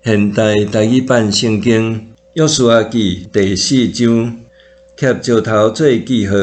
现代台语版圣经约书亚记第4章，贴石头做记号。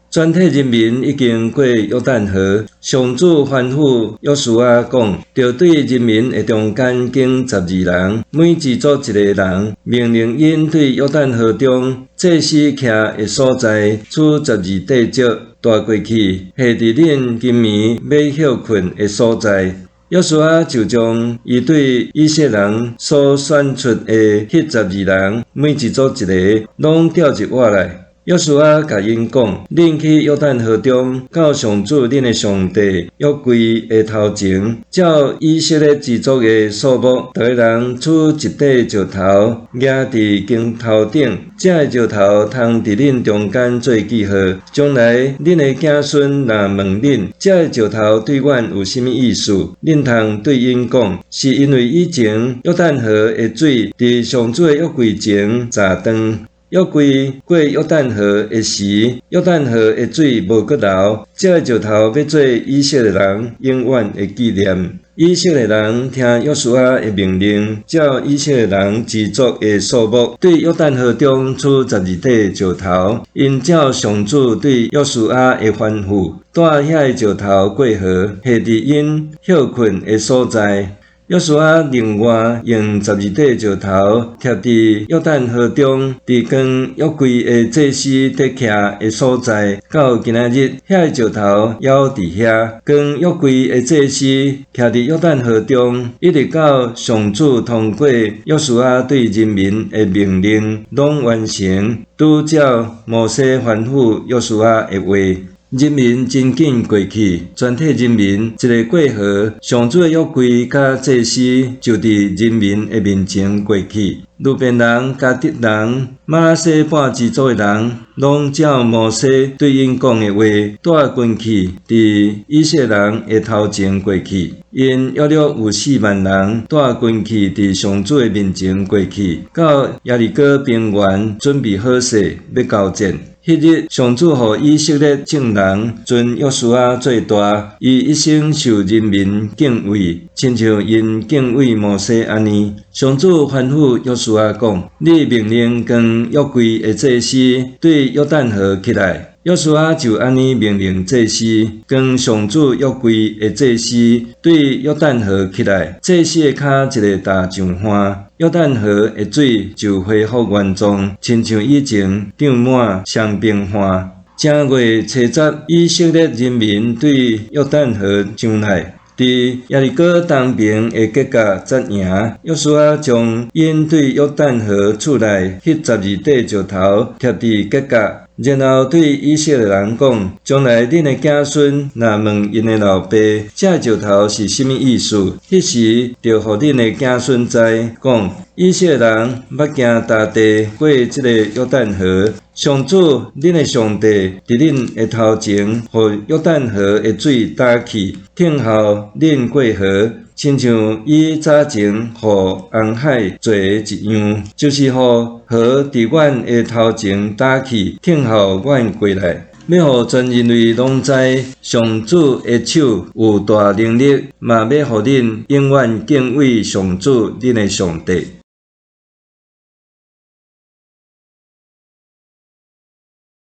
全体人民已经过约旦河，上主吩咐约书亚讲，着对人民的中间经12人，每一组一个人，命令因对约旦河中祭司徛的所在，取12块石带过去，下伫恁今暝要休困的所在。约书亚就将伊对以色列人所选出的迄12人，每一组一个，拢调入我来。约书亚甲因讲：恁去约旦河中，到上主恁的上帝约柜的头前，照以色列支族的数目，逐个人取一块石头，压伫经头顶。这个石头通伫恁中间做记号。将来恁的子孙若问恁，这个石头对阮有甚物意思？恁通对因讲，是因为以前约旦河的水伫上主的约柜前炸断。约柜过约旦河的时，约旦河的水无阁流。这个石头要做以色列人永远的纪念。以色列人听约书亚的命令，照以色列人支族的数目，对约旦河中取12块石头。因照上主对约书亚的吩咐，带遐个石头过河，下伫因休困的所在。约书亚另外用12块石头贴伫约旦河中，伫跟约柜的祭司伫徛的所在，到今仔日，遐个石头还伫遐。跟约柜的祭司徛伫约旦河中，一直到上主通过约书亚对人民的命令拢完成，拄照摩西吩咐约书亚的话。人民真紧过去，全体人民一个过河，上主的约柜甲祭司就伫人民的面前过去。路边人、迦得人、马拉西半支族的人，拢照摩西对因讲的话，带军去，伫以色列人的头前过去。因约略有4万人带军去，伫上主的面前过去，到耶利哥平原，准备好势要交战。迄日，上主予以色列众人尊约书亚做大，伊一生受人民敬畏，亲像因敬畏摩西安尼。上主吩咐约书亚讲：你命令跟约柜的祭司对约旦河起来。约书亚就安尼命令祭司，跟上主约柜的祭司对约旦河起来。祭司的骹一个大上花，约旦河的水就恢复原状，亲像以前涨满双平花。正月初10，以色列人民对约旦河上来。伫耶利哥东边的吉甲扎营，约书亚将因对约旦河厝内迄12块石头贴伫吉甲，然后对以色列人讲：将来恁的子孙若问因的老爸，这石头是甚物意思？迄时就互恁的子孙知，讲以色列人捌行大地过这个约旦河。上主恁的上帝伫恁的头前，互约旦河的水打去，听候恁过河，亲像伊早前互红海做一样，就是互河伫阮的头前打去，听候阮过来。要互全人类拢知，上主的手有大能力，嘛要互恁永远敬畏上主恁的上帝。